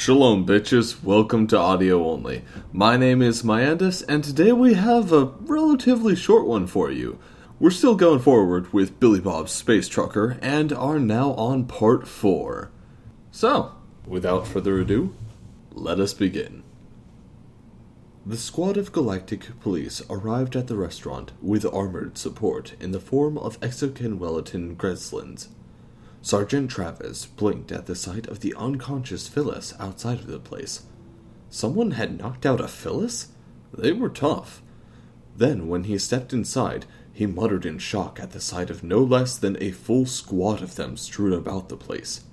Shalom bitches, welcome to Audio Only. My name is Myandis, and today we have a relatively short one for you. We're still going forward with Billy Bob's Space Trucker, and are now on part 4. So, without further ado, let us begin. The squad of Galactic Police arrived at the restaurant with armored support in the form of exoskeleton Gremlins. Sergeant Travis blinked at the sight of the unconscious Phyllis outside of the place. Someone had knocked out a Phyllis? They were tough. Then, when he stepped inside, he muttered in shock at the sight of no less than a full squad of them strewn about the place.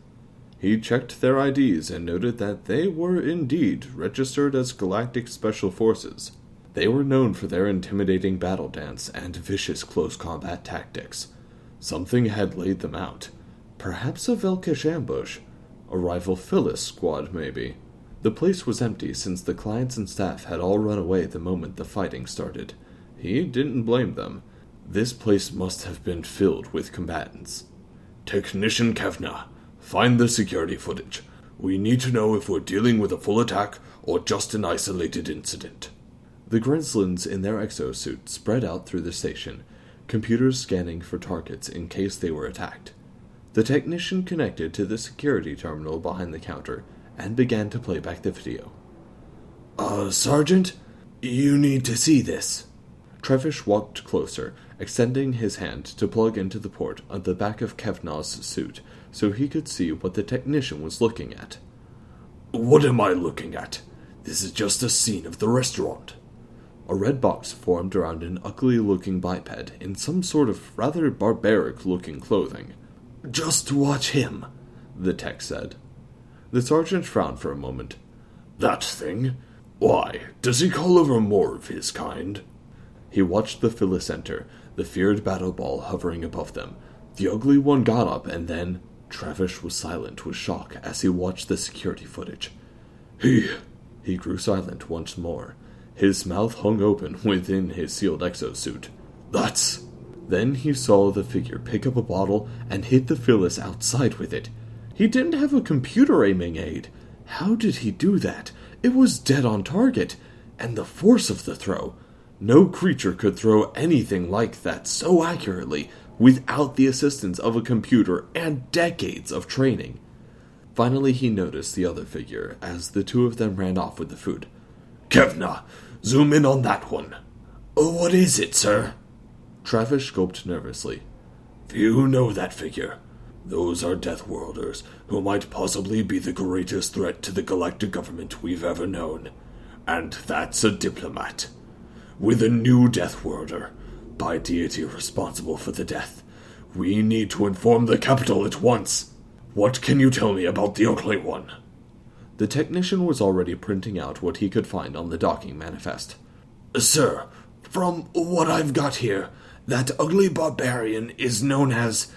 He checked their IDs and noted that they were indeed registered as Galactic Special Forces. They were known for their intimidating battle dance and vicious close combat tactics. Something had laid them out. Perhaps a Velkish ambush. A rival Phyllis squad, maybe. The place was empty since the clients and staff had all run away the moment the fighting started. He didn't blame them. This place must have been filled with combatants. Technician Kevna, find the security footage. We need to know if we're dealing with a full attack or just an isolated incident. The Gremlins in their exosuits spread out through the station, computers scanning for targets in case they were attacked. The technician connected to the security terminal behind the counter and began to play back the video. Sergeant, you need to see this. Trevish walked closer, extending his hand to plug into the port on the back of Kevna's suit so he could see what the technician was looking at. What am I looking at? This is just a scene of the restaurant. A red box formed around an ugly-looking biped in some sort of rather barbaric-looking clothing. Just watch him, the tech said. The sergeant frowned for a moment. That thing? Why, does he call over more of his kind? He watched the Phyllis enter, the feared battle ball hovering above them. The ugly one got up, and then Trevish was silent with shock as he watched the security footage. He grew silent once more. His mouth hung open within his sealed exosuit. Then he saw the figure pick up a bottle and hit the Phyllis outside with it. He didn't have a computer aiming aid. How did he do that? It was dead on target. And the force of the throw. No creature could throw anything like that so accurately without the assistance of a computer and decades of training. Finally, he noticed the other figure as the two of them ran off with the food. Kevna, zoom in on that one. What is it, sir? Travis gulped nervously. Few know that figure. Those are Deathworlders, who might possibly be the greatest threat to the galactic government we've ever known. And that's a diplomat. With a new Deathworlder, by deity responsible for the death, we need to inform the capital at once. What can you tell me about the ugly one? The technician was already printing out what he could find on the docking manifest. Sir, from what I've got here, that ugly barbarian is known as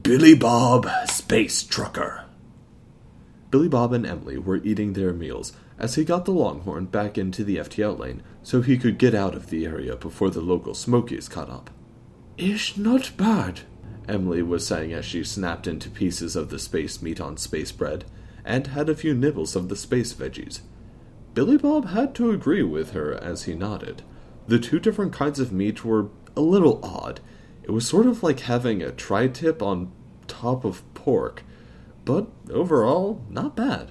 Billy Bob Space Trucker. Billy Bob and Emily were eating their meals as he got the Longhorn back into the FTL lane so he could get out of the area before the local Smokies caught up. "It's not bad," Emily was saying as she snapped into pieces of the space meat on space bread and had a few nibbles of the space veggies. Billy Bob had to agree with her as he nodded. The two different kinds of meat were a little odd. It was sort of like having a tri-tip on top of pork, but overall, not bad.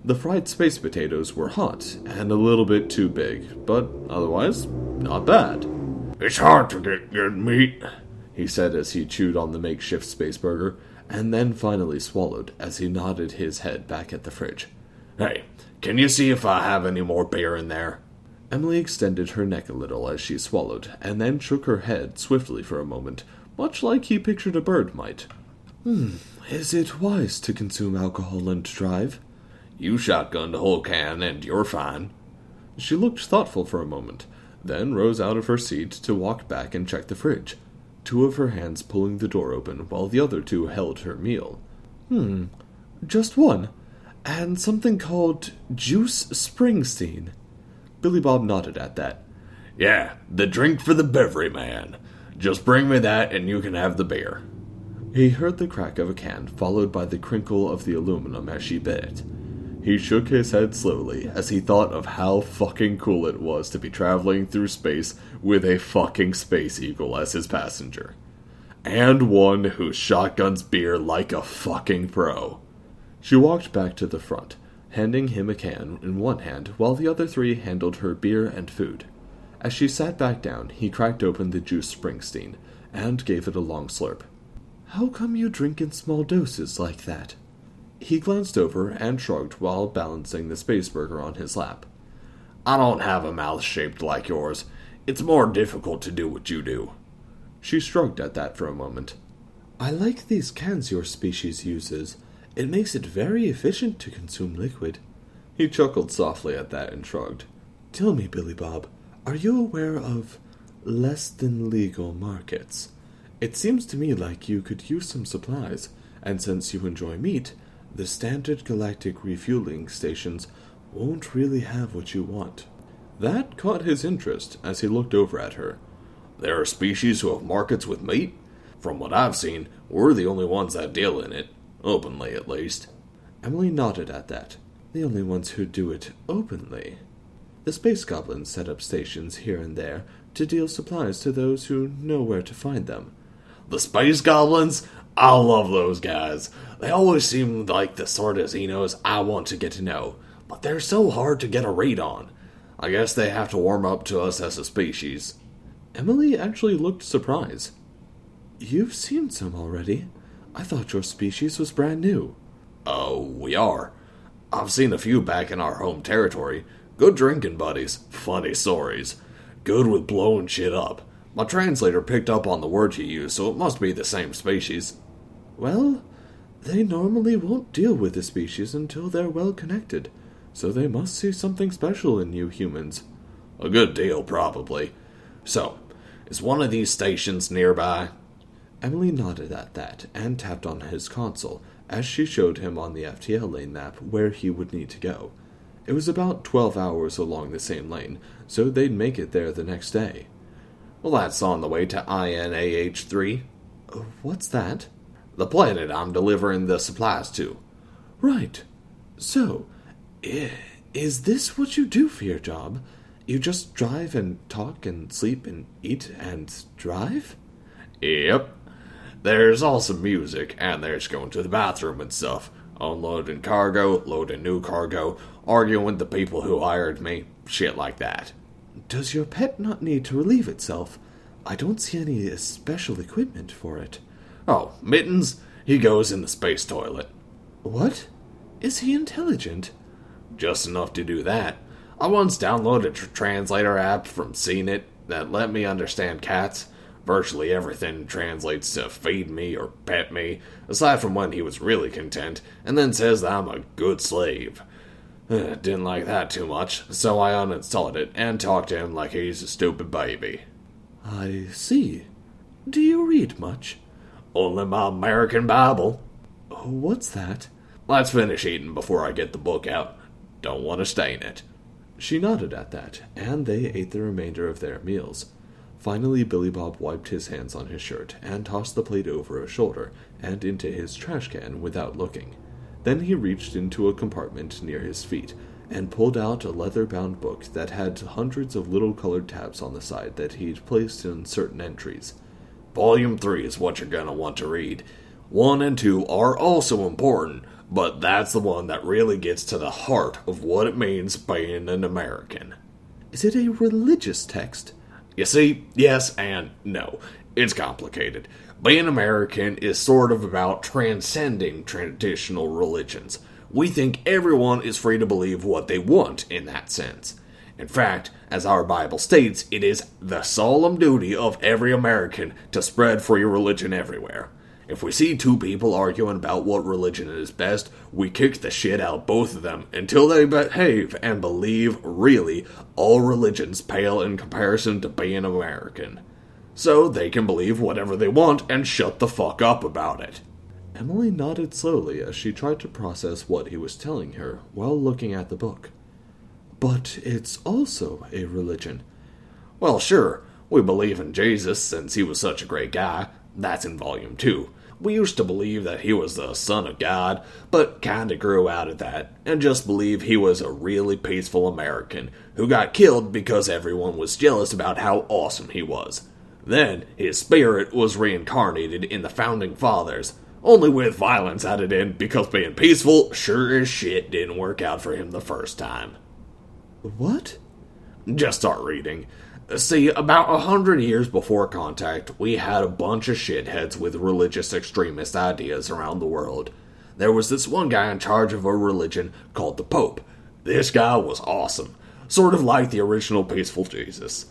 The fried space potatoes were hot and a little bit too big, but otherwise, not bad. "It's hard to get good meat," he said as he chewed on the makeshift space burger, and then finally swallowed as he nodded his head back at the fridge. "Hey, can you see if I have any more beer in there?" Emily extended her neck a little as she swallowed, and then shook her head swiftly for a moment, much like he pictured a bird might. Is it wise to consume alcohol and drive? You shotgunned a whole can, and you're fine. She looked thoughtful for a moment, then rose out of her seat to walk back and check the fridge, two of her hands pulling the door open while the other two held her meal. Just one, and something called Juice Springsteen. Billy Bob nodded at that. "Yeah, the drink for the beverly man. Just bring me that and you can have the beer." He heard the crack of a can, followed by the crinkle of the aluminum as she bit it. He shook his head slowly as he thought of how fucking cool it was to be traveling through space with a fucking space eagle as his passenger. And one who shotguns beer like a fucking pro. She walked back to the front, handing him a can in one hand while the other three handled her beer and food. As she sat back down, he cracked open the juice Springsteen and gave it a long slurp. "How come you drink in small doses like that?" He glanced over and shrugged while balancing the space burger on his lap. "I don't have a mouth shaped like yours. It's more difficult to do what you do." She shrugged at that for a moment. "I like these cans your species uses. It makes it very efficient to consume liquid." He chuckled softly at that and shrugged. "Tell me, Billy Bob, are you aware of less-than-legal markets? It seems to me like you could use some supplies, and since you enjoy meat, the standard galactic refueling stations won't really have what you want." That caught his interest as he looked over at her. "There are species who have markets with meat? From what I've seen, we're the only ones that deal in it. Openly, at least." Emily nodded at that. "The only ones who do it openly." The space goblins set up stations here and there to deal supplies to those who know where to find them. "The space goblins? I love those guys. They always seem like the sort of Xenos I want to get to know, but they're so hard to get a read on. I guess they have to warm up to us as a species." Emily actually looked surprised. "You've seen some already? I thought your species was brand new." "Oh, we are. I've seen a few back in our home territory. Good drinking buddies, funny stories. Good with blowing shit up. My translator picked up on the word you used, so it must be the same species." "Well, they normally won't deal with the species until they're well connected, so they must see something special in you humans." "A good deal, probably. So, is one of these stations nearby?" Emily nodded at that and tapped on his console as she showed him on the FTL lane map where he would need to go. It was about 12 hours along the same lane, so they'd make it there the next day. "Well, that's on the way to INAH-3. What's that?" "The planet I'm delivering the supplies to." "Right. So, is this what you do for your job? You just drive and talk and sleep and eat and drive?" "Yep. There's also music, and there's going to the bathroom and stuff. Unloading cargo, loading new cargo, arguing with the people who hired me, shit like that." "Does your pet not need to relieve itself? I don't see any special equipment for it." "Oh, Mittens? He goes in the space toilet." "What? Is he intelligent?" "Just enough to do that. I once downloaded a translator app from CNET that let me understand cats. Virtually everything translates to feed me or pet me, aside from when he was really content, and then says that I'm a good slave. Didn't like that too much, so I uninstalled it and talked to him like he's a stupid baby." "I see. Do you read much?" "Only my American Bible." "What's that?" "Let's finish eating before I get the book out. Don't want to stain it." She nodded at that, and they ate the remainder of their meals. Finally, Billy Bob wiped his hands on his shirt and tossed the plate over a shoulder and into his trash can without looking. Then he reached into a compartment near his feet and pulled out a leather-bound book that had hundreds of little colored tabs on the side that he'd placed in certain entries. "Volume 3 is what you're going to want to read. 1 and 2 are also important, but that's the one that really gets to the heart of what it means being an American." "Is it a religious text?" "You see, yes and no. It's complicated. Being American is sort of about transcending traditional religions. We think everyone is free to believe what they want in that sense. In fact, as our Bible states, it is the solemn duty of every American to spread free religion everywhere. If we see two people arguing about what religion is best, we kick the shit out both of them until they behave and believe really all religions pale in comparison to being American. So they can believe whatever they want and shut the fuck up about it." Emily nodded slowly as she tried to process what he was telling her while looking at the book. "But it's also a religion." "Well, sure. We believe in Jesus since he was such a great guy. That's in Volume 2. We used to believe that he was the son of God, but kinda grew out of that, and just believe he was a really peaceful American who got killed because everyone was jealous about how awesome he was. Then, his spirit was reincarnated in the Founding Fathers, only with violence added in because being peaceful sure as shit didn't work out for him the first time. What? Just start reading. See, about 100 years before Contact, we had a bunch of shitheads with religious extremist ideas around the world. There was this one guy in charge of a religion called the Pope. This guy was awesome, sort of like the original peaceful Jesus.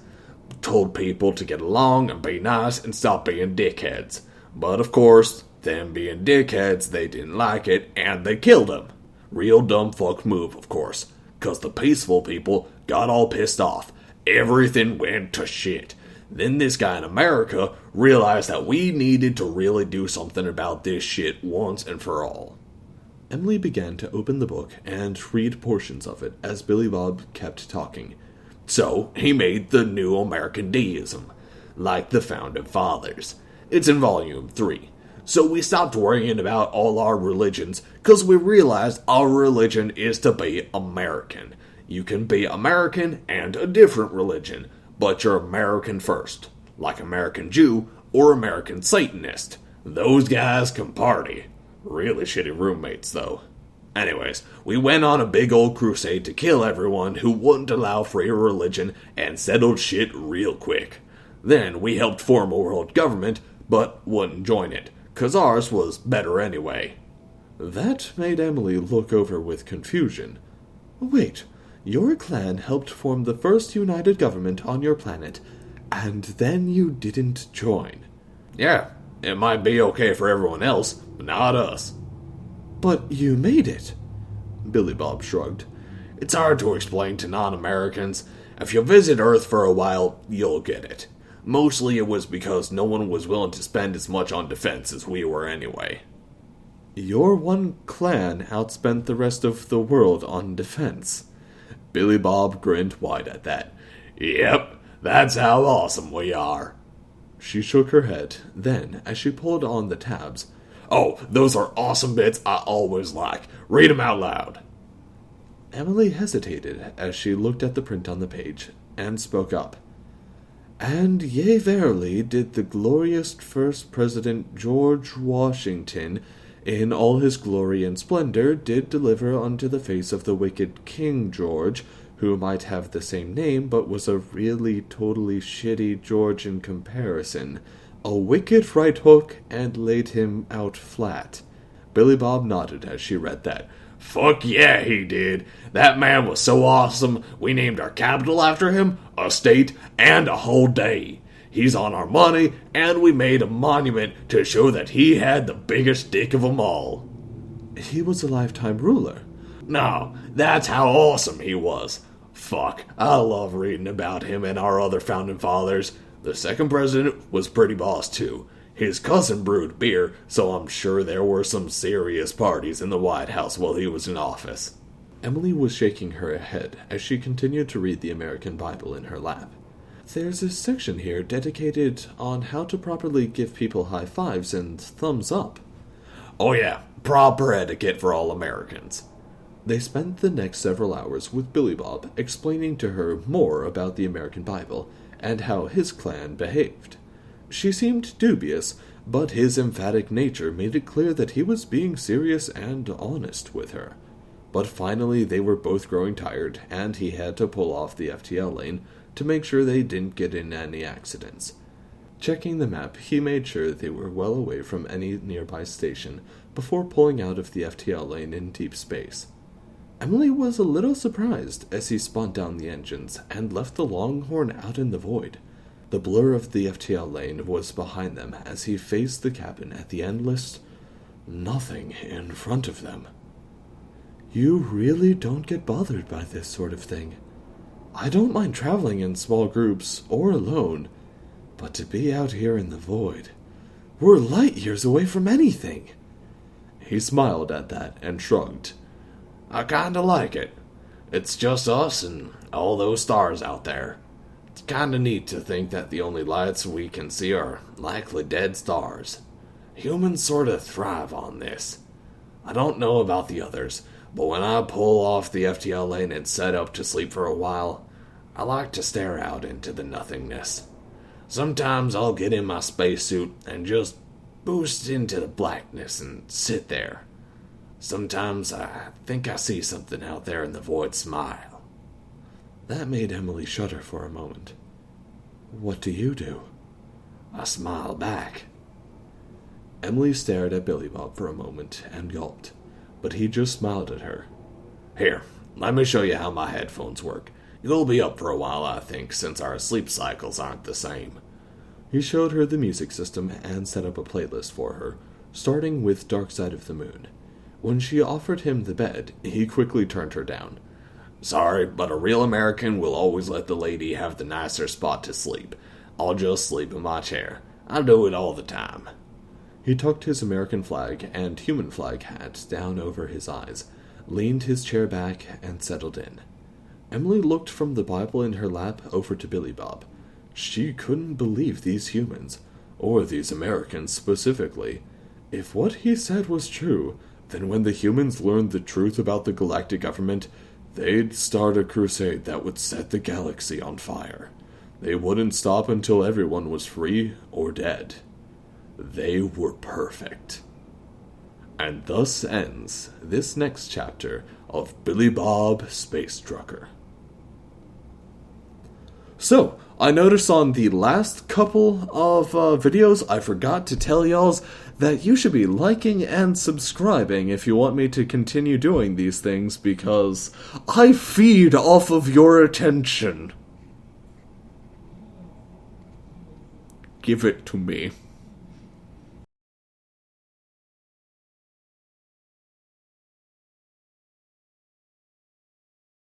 Told people to get along and be nice and stop being dickheads. But of course, them being dickheads, they didn't like it, and they killed him. Real dumb fuck move, of course, 'cause the peaceful people got all pissed off. Everything went to shit. Then this guy in America realized that we needed to really do something about this shit once and for all. Emily began to open the book and read portions of it as Billy Bob kept talking. So, he made the new American deism, like the Founding Fathers. It's in volume 3. So we stopped worrying about all our religions, 'cause we realized our religion is to be American. You can be American and a different religion, but you're American first, like American Jew or American Satanist. Those guys can party. Really shitty roommates, though. Anyways, we went on a big old crusade to kill everyone who wouldn't allow free religion and settled shit real quick. Then we helped form a world government, but wouldn't join it, 'cause ours was better anyway. That made Emily look over with confusion. Wait, your clan helped form the first united government on your planet, and then you didn't join. Yeah, it might be okay for everyone else, but not us. But you made it. Billy Bob shrugged. It's hard to explain to non-Americans. If you visit Earth for a while, you'll get it. Mostly it was because no one was willing to spend as much on defense as we were anyway. Your one clan outspent the rest of the world on defense. Billy Bob grinned wide at that. Yep, that's how awesome we are. She shook her head. Then, as she pulled on the tabs, "Oh, those are awesome bits I always like. Read them out loud." Emily hesitated as she looked at the print on the page, and spoke up. And yea verily did the glorious first President George Washington, in all his glory and splendor, did deliver unto the face of the wicked King George, who might have the same name, but was a really totally shitty George in comparison, a wicked right hook, and laid him out flat. Billy Bob nodded as she read that. Fuck yeah, he did. That man was so awesome, we named our capital after him, a state, and a whole day. He's on our money, and we made a monument to show that he had the biggest dick of them all. He was a lifetime ruler. No, that's how awesome he was. Fuck, I love reading about him and our other founding fathers. The second president was pretty boss too. His cousin brewed beer, so I'm sure there were some serious parties in the White House while he was in office. Emily was shaking her head as she continued to read the American Bible in her lap. There's a section here dedicated on how to properly give people high fives and thumbs up. Oh yeah, proper etiquette for all Americans. They spent the next several hours with Billy Bob, explaining to her more about the American Bible and how his clan behaved. She seemed dubious, but his emphatic nature made it clear that he was being serious and honest with her. But finally they were both growing tired, and he had to pull off the FTL lane to make sure they didn't get in any accidents. Checking the map, he made sure they were well away from any nearby station before pulling out of the FTL lane in deep space. Emily was a little surprised as he spun down the engines and left the Longhorn out in the void. The blur of the FTL lane was behind them as he faced the cabin at the endless nothing in front of them. You really don't get bothered by this sort of thing. I don't mind traveling in small groups or alone, but to be out here in the void, we're light years away from anything. He smiled at that and shrugged. I kinda like it. It's just us and all those stars out there. It's kinda neat to think that the only lights we can see are likely dead stars. Humans sort of thrive on this. I don't know about the others, but when I pull off the FTL lane and set up to sleep for a while, I like to stare out into the nothingness. Sometimes I'll get in my spacesuit and just boost into the blackness and sit there. Sometimes I think I see something out there in the void smile. That made Emily shudder for a moment. What do you do? I smile back. Emily stared at Billy Bob for a moment and gulped, but he just smiled at her. Here, let me show you how my headphones work. It'll be up for a while, I think, since our sleep cycles aren't the same. He showed her the music system and set up a playlist for her, starting with Dark Side of the Moon. When she offered him the bed, he quickly turned her down. Sorry, but a real American will always let the lady have the nicer spot to sleep. I'll just sleep in my chair. I do it all the time. He tucked his American flag and human flag hat down over his eyes, leaned his chair back, and settled in. Emily looked from the Bible in her lap over to Billy Bob. She couldn't believe these humans, or these Americans specifically. If what he said was true, then when the humans learned the truth about the galactic government, they'd start a crusade that would set the galaxy on fire. They wouldn't stop until everyone was free or dead. They were perfect. And thus ends this next chapter of Billy Bob Space Trucker. So, I noticed on the last couple of videos, I forgot to tell y'all that you should be liking and subscribing if you want me to continue doing these things, because I feed off of your attention. Give it to me.